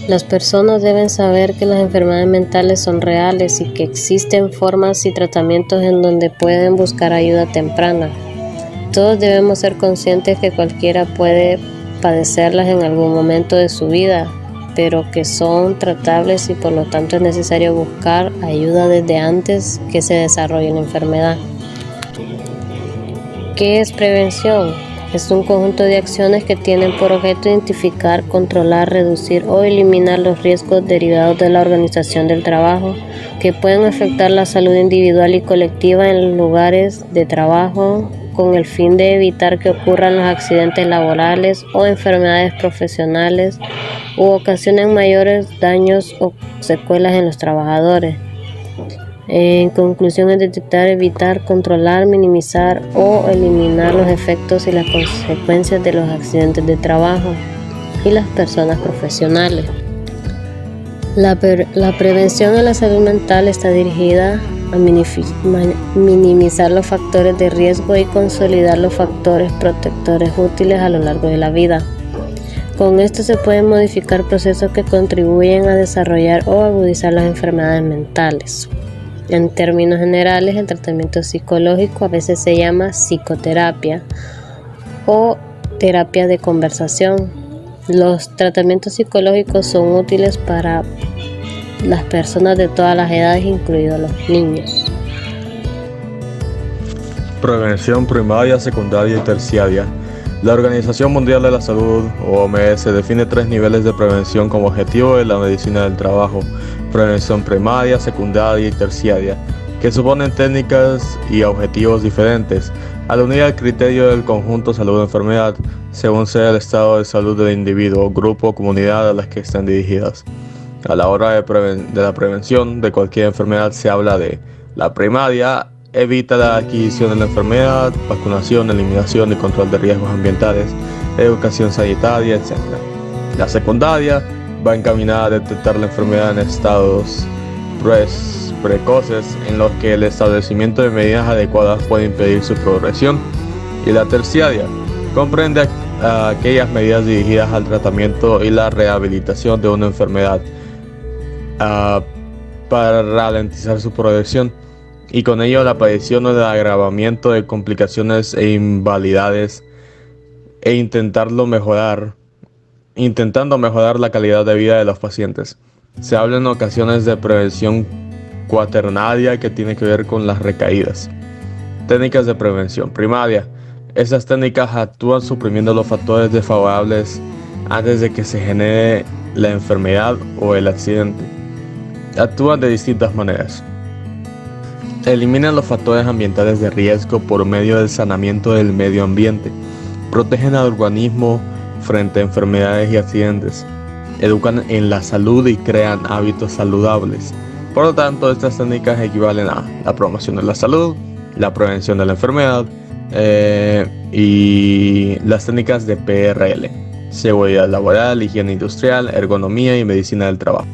Las personas deben saber que las enfermedades mentales son reales y que existen formas y tratamientos en donde pueden buscar ayuda temprana. Todos debemos ser conscientes que cualquiera puede padecerlas en algún momento de su vida, pero que son tratables y por lo tanto es necesario buscar ayuda desde antes que se desarrolle la enfermedad. ¿Qué es prevención? Es un conjunto de acciones que tienen por objeto identificar, controlar, reducir o eliminar los riesgos derivados de la organización del trabajo que pueden afectar la salud individual y colectiva en lugares de trabajo, con el fin de evitar que ocurran los accidentes laborales o enfermedades profesionales u ocasionen mayores daños o secuelas en los trabajadores. En conclusión, es detectar, evitar, controlar, minimizar o eliminar los efectos y las consecuencias de los accidentes de trabajo y las personas profesionales. La prevención en la salud mental está dirigida a minimizar los factores de riesgo y consolidar los factores protectores útiles a lo largo de la vida. Con esto se pueden modificar procesos que contribuyen a desarrollar o agudizar las enfermedades mentales. En términos generales, el tratamiento psicológico a veces se llama psicoterapia o terapia de conversación. Los tratamientos psicológicos son útiles para las personas de todas las edades, incluidos los niños. Prevención primaria, secundaria y terciaria. La Organización Mundial de la Salud, o OMS, define 3 niveles de prevención como objetivo de la medicina del trabajo: prevención primaria, secundaria y terciaria, que suponen técnicas y objetivos diferentes, al unir el criterio del conjunto salud-enfermedad, según sea el estado de salud del individuo, grupo o comunidad a las que estén dirigidas. A la hora de la prevención de cualquier enfermedad se habla de la primaria: evita la adquisición de la enfermedad, vacunación, eliminación y control de riesgos ambientales, educación sanitaria, etc. La secundaria va encaminada a detectar la enfermedad en estados precoces en los que el establecimiento de medidas adecuadas puede impedir su progresión. Y la terciaria comprende aquellas medidas dirigidas al tratamiento y la rehabilitación de una enfermedad para ralentizar su progresión y con ello la aparición o el agravamiento de complicaciones e invalidades e intentando mejorar la calidad de vida de los pacientes. Se habla en ocasiones de prevención cuaternaria, que tiene que ver con las recaídas. Técnicas de prevención primaria. Estas técnicas actúan suprimiendo los factores desfavorables antes de que se genere la enfermedad o el accidente. Actúan de distintas maneras. Eliminan los factores ambientales de riesgo por medio del saneamiento del medio ambiente. Protegen al organismo frente a enfermedades y accidentes. Educan en la salud y crean hábitos saludables. Por lo tanto, estas técnicas equivalen a la promoción de la salud, la prevención de la enfermedad y las técnicas de PRL: seguridad laboral, higiene industrial, ergonomía y medicina del trabajo.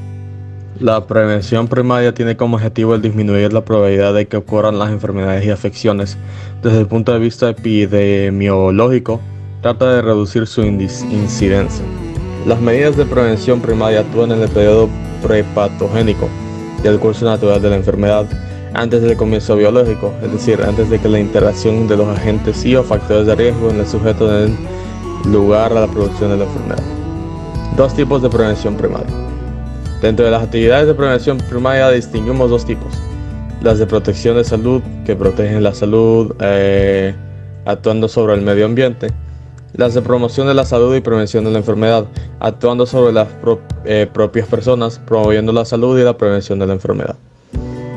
La prevención primaria tiene como objetivo el disminuir la probabilidad de que ocurran las enfermedades y afecciones. Desde el punto de vista epidemiológico, trata de reducir su incidencia. Las medidas de prevención primaria actúan en el periodo prepatogénico del curso natural de la enfermedad, antes del comienzo biológico, es decir, antes de que la interacción de los agentes y o factores de riesgo en el sujeto den lugar a la producción de la enfermedad. 2 tipos de prevención primaria. Dentro de las actividades de prevención primaria distinguimos 2 tipos: las de protección de salud, que protegen la salud actuando sobre el medio ambiente; las de promoción de la salud y prevención de la enfermedad, actuando sobre las propias personas, promoviendo la salud y la prevención de la enfermedad.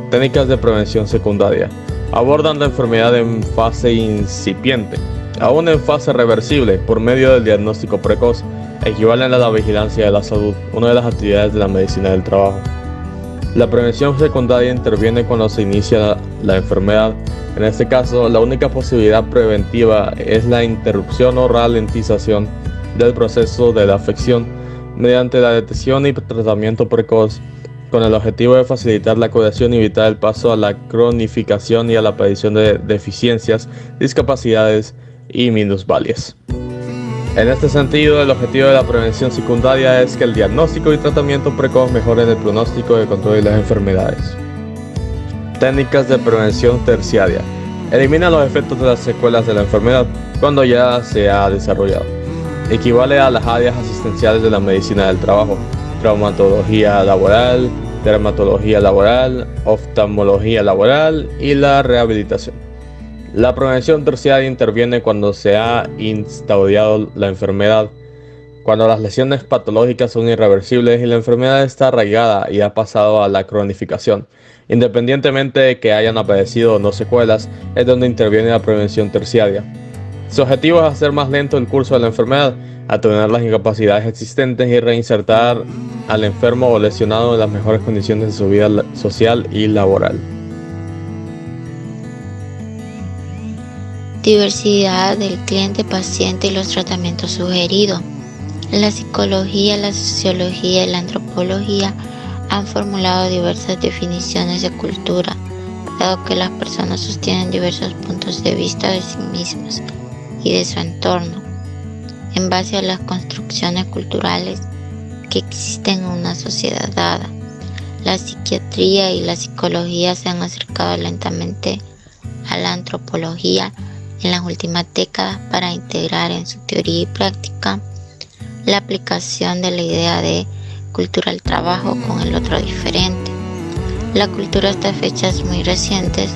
Técnicas de prevención secundaria. Abordan la enfermedad en fase incipiente, aún en fase reversible, por medio del diagnóstico precoz. Equivalen a la vigilancia de la salud, una de las actividades de la medicina del trabajo. La prevención secundaria interviene cuando se inicia la enfermedad. En este caso, la única posibilidad preventiva es la interrupción o ralentización del proceso de la afección mediante la detección y tratamiento precoz, con el objetivo de facilitar la curación y evitar el paso a la cronificación y a la aparición de deficiencias, discapacidades y minusvalías. En este sentido, el objetivo de la prevención secundaria es que el diagnóstico y tratamiento precoz mejoren el pronóstico de control de las enfermedades. Técnicas de prevención terciaria. Elimina los efectos de las secuelas de la enfermedad cuando ya se ha desarrollado. Equivale a las áreas asistenciales de la medicina del trabajo: traumatología laboral, dermatología laboral, oftalmología laboral y la rehabilitación. La prevención terciaria interviene cuando se ha instaurado la enfermedad, cuando las lesiones patológicas son irreversibles y la enfermedad está arraigada y ha pasado a la cronificación. Independientemente de que hayan aparecido o no secuelas, es donde interviene la prevención terciaria. Su objetivo es hacer más lento el curso de la enfermedad, atenuar las incapacidades existentes y reinsertar al enfermo o lesionado en las mejores condiciones de su vida social y laboral. Diversidad del cliente-paciente y los tratamientos sugeridos. La psicología, la sociología y la antropología han formulado diversas definiciones de cultura, dado que las personas sostienen diversos puntos de vista de sí mismas y de su entorno, en base a las construcciones culturales que existen en una sociedad dada. La psiquiatría y la psicología se han acercado lentamente a la antropología en las últimas décadas para integrar en su teoría y práctica la aplicación de la idea de cultura al trabajo con el otro diferente. La cultura hasta fechas muy recientes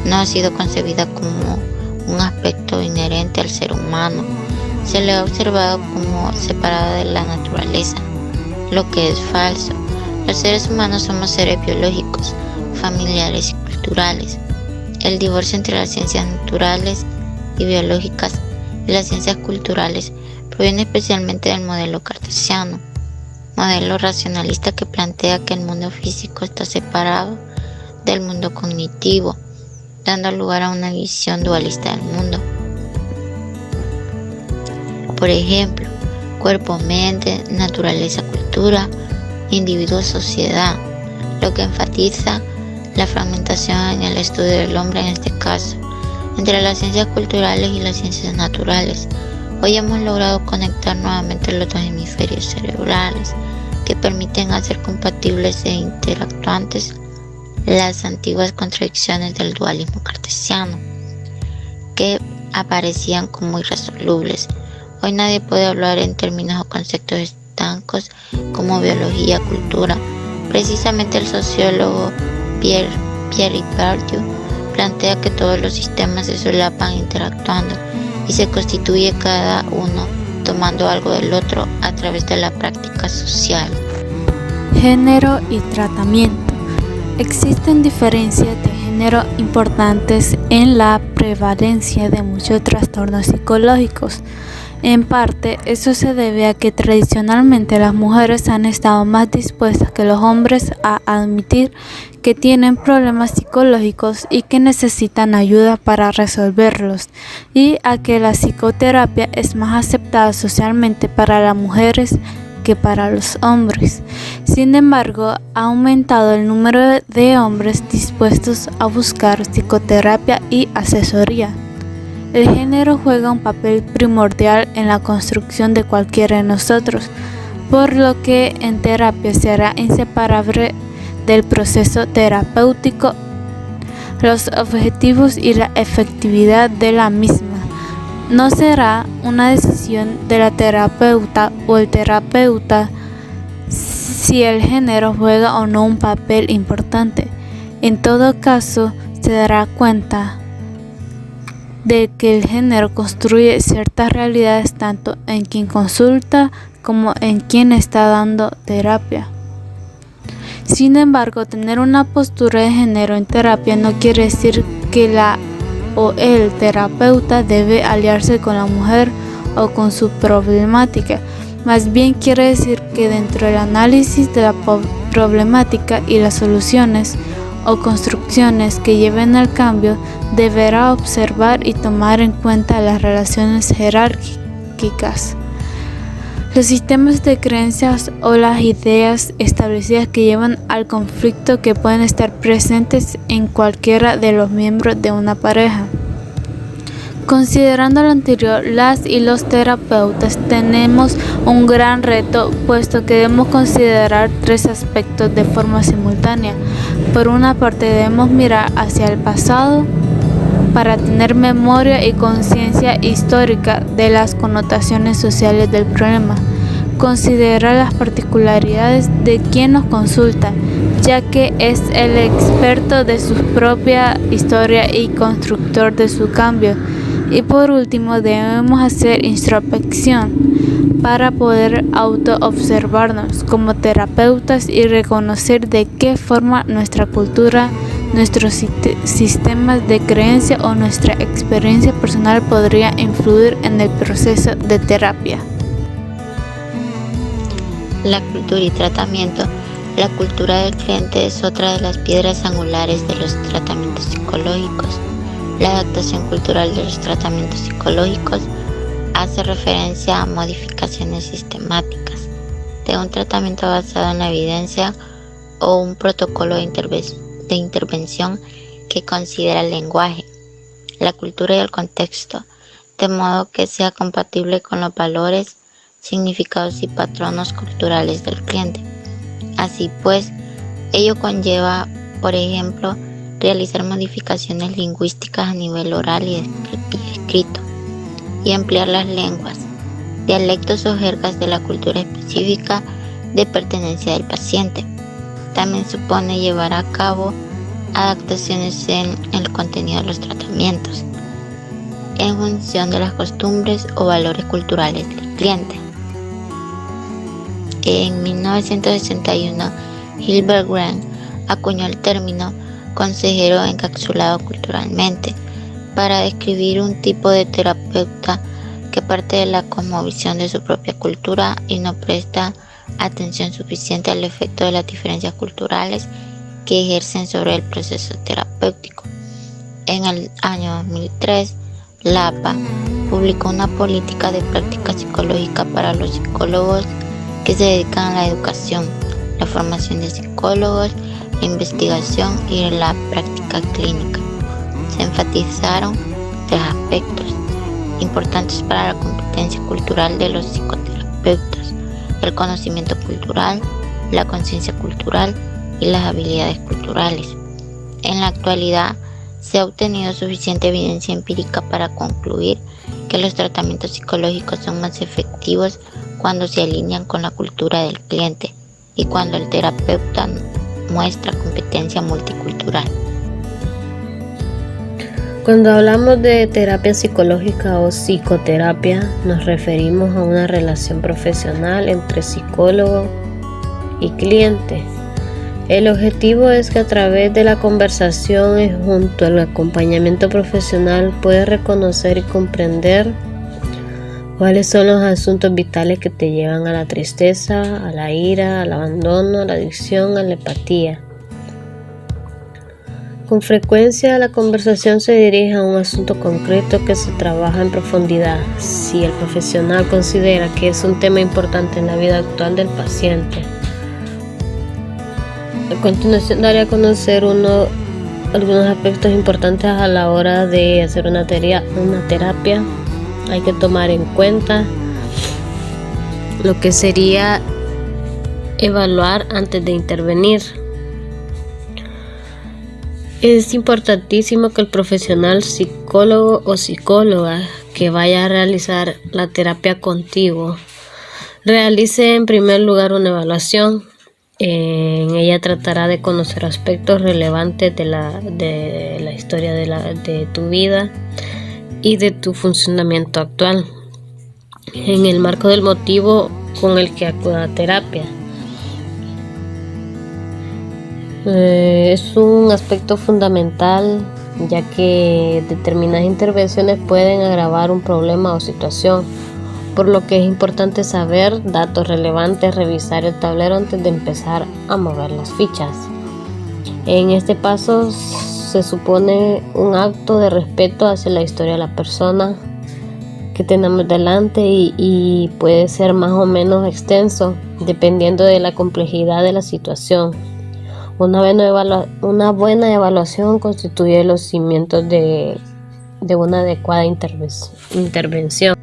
no ha sido concebida como un aspecto inherente al ser humano. Se le ha observado como separada de la naturaleza, lo que es falso. Los seres humanos somos seres biológicos, familiares y culturales. El divorcio entre las ciencias naturales y biológicas y las ciencias culturales proviene especialmente del modelo cartesiano, modelo racionalista que plantea que el mundo físico está separado del mundo cognitivo, dando lugar a una visión dualista del mundo. Por ejemplo, cuerpo-mente, naturaleza-cultura, individuo-sociedad, lo que enfatiza la fragmentación en el estudio del hombre en este caso, entre las ciencias culturales y las ciencias naturales. Hoy hemos logrado conectar nuevamente los dos hemisferios cerebrales que permiten hacer compatibles e interactuantes las antiguas contradicciones del dualismo cartesiano, que aparecían como irresolubles. Hoy nadie puede hablar en términos o conceptos estancos como biología, cultura. Precisamente el sociólogo Pierre Bourdieu plantea que todos los sistemas se solapan interactuando y se constituye cada uno tomando algo del otro a través de la práctica social. Género y tratamiento. Existen diferencias de género importantes en la prevalencia de muchos trastornos psicológicos. En parte, eso se debe a que tradicionalmente las mujeres han estado más dispuestas que los hombres a admitir que tienen problemas psicológicos y que necesitan ayuda para resolverlos, y a que la psicoterapia es más aceptada socialmente para las mujeres que para los hombres. Sin embargo, ha aumentado el número de hombres dispuestos a buscar psicoterapia y asesoría. El género juega un papel primordial en la construcción de cualquiera de nosotros, por lo que en terapia será inseparable del proceso terapéutico, los objetivos y la efectividad de la misma. No será una decisión de la terapeuta o el terapeuta si el género juega o no un papel importante. En todo caso, se dará cuenta de que el género construye ciertas realidades tanto en quien consulta como en quien está dando terapia. Sin embargo, tener una postura de género en terapia no quiere decir que la o el terapeuta debe aliarse con la mujer o con su problemática. Más bien quiere decir que dentro del análisis de la problemática y las soluciones o construcciones que lleven al cambio, deberá observar y tomar en cuenta las relaciones jerárquicas, los sistemas de creencias o las ideas establecidas que llevan al conflicto que pueden estar presentes en cualquiera de los miembros de una pareja. Considerando lo anterior, las y los terapeutas tenemos un gran reto, puesto que debemos considerar tres aspectos de forma simultánea. Por una parte, debemos mirar hacia el pasado para tener memoria y conciencia histórica de las connotaciones sociales del problema. Considerar las particularidades de quien nos consulta, ya que es el experto de su propia historia y constructor de su cambio. Y por último, debemos hacer introspección para poder auto-observarnos como terapeutas y reconocer de qué forma nuestra cultura, nuestros sistemas de creencia o nuestra experiencia personal podría influir en el proceso de terapia. La cultura y tratamiento. La cultura del cliente es otra de las piedras angulares de los tratamientos psicológicos. La adaptación cultural de los tratamientos psicológicos hace referencia a modificaciones sistemáticas de un tratamiento basado en la evidencia o un protocolo de intervención que considera el lenguaje, la cultura y el contexto, de modo que sea compatible con los valores, significados y patronos culturales del cliente. Así pues, ello conlleva, por ejemplo, realizar modificaciones lingüísticas a nivel oral y escrito, y emplear las lenguas, dialectos o jergas de la cultura específica de pertenencia del paciente. También supone llevar a cabo adaptaciones en el contenido de los tratamientos, en función de las costumbres o valores culturales del cliente. En 1961, Gilbert Grant acuñó el término consejero encapsulado culturalmente para describir un tipo de terapeuta que parte de la cosmovisión de su propia cultura y no presta atención suficiente al efecto de las diferencias culturales que ejercen sobre el proceso terapéutico. En el año 2003, la APA publicó una política de práctica psicológica para los psicólogos que se dedican a la educación, la formación de psicólogos, la investigación y la práctica clínica. Se enfatizaron tres aspectos importantes para la competencia cultural de los psicoterapeutas: el conocimiento cultural, la conciencia cultural y las habilidades culturales. En la actualidad, se ha obtenido suficiente evidencia empírica para concluir que los tratamientos psicológicos son más efectivos cuando se alinean con la cultura del cliente y cuando el terapeuta muestra competencia multicultural. Cuando hablamos de terapia psicológica o psicoterapia, nos referimos a una relación profesional entre psicólogo y cliente. El objetivo es que a través de la conversación y junto al acompañamiento profesional puedes reconocer y comprender cuáles son los asuntos vitales que te llevan a la tristeza, a la ira, al abandono, a la adicción, a la apatía. Con frecuencia la conversación se dirige a un asunto concreto que se trabaja en profundidad si el profesional considera que es un tema importante en la vida actual del paciente. A continuación daré a conocer algunos aspectos importantes a la hora de hacer una terapia. Hay que tomar en cuenta lo que sería evaluar antes de intervenir. Es importantísimo que el profesional psicólogo o psicóloga que vaya a realizar la terapia contigo realice en primer lugar una evaluación. En ella tratará de conocer aspectos relevantes de la historia de tu vida y de tu funcionamiento actual en el marco del motivo con el que acuda a terapia. Es un aspecto fundamental, ya que determinadas intervenciones pueden agravar un problema o situación, por lo que es importante saber datos relevantes, revisar el tablero antes de empezar a mover las fichas. En este paso se supone un acto de respeto hacia la historia de la persona que tenemos delante y puede ser más o menos extenso dependiendo de la complejidad de la situación. Una buena evaluación constituye los cimientos de de una adecuada intervención.